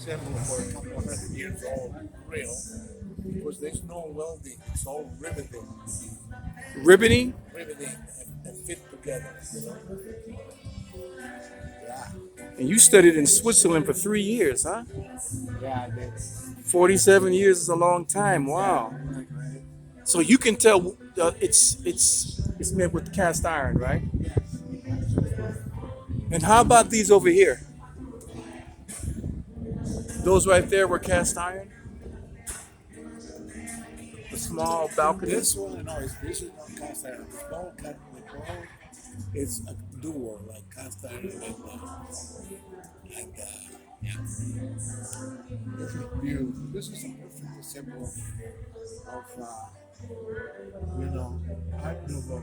assembled for a couple of 100 years old rail because there's no welding. It's all riveting, Riveting? riveting and fit together. Yeah, And you studied in Switzerland for 3 years, huh? yeah, I did. 47 years is a long time. Wow. Right, right. So you can tell it's made with cast iron, right? And how about these over here? Those right there were cast iron. The small This balconies. one, no, this is not cast iron. The ball is a duo, like cast iron and yeah. This is beautiful. This is a perfect example of you know, Art Nouveau.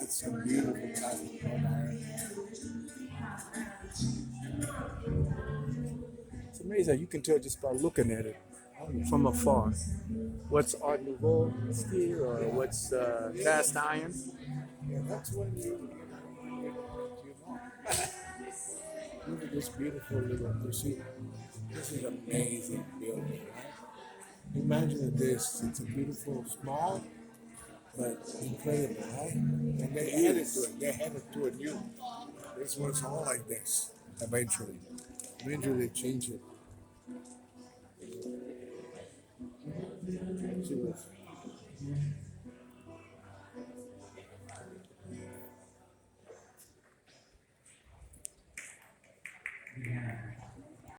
It's a beautiful cast iron. It's amazing. You can tell just by looking at it Oh yeah. from afar. What's Art Nouveau steel or Yeah. what's cast iron? Yeah, that's when you know. Look at this beautiful little, you see, this is amazing building, right? Imagine this, it's a beautiful, small, but incredible, right? And they added to it, they added to it new. This was all like this, eventually. Eventually they changed it. See this?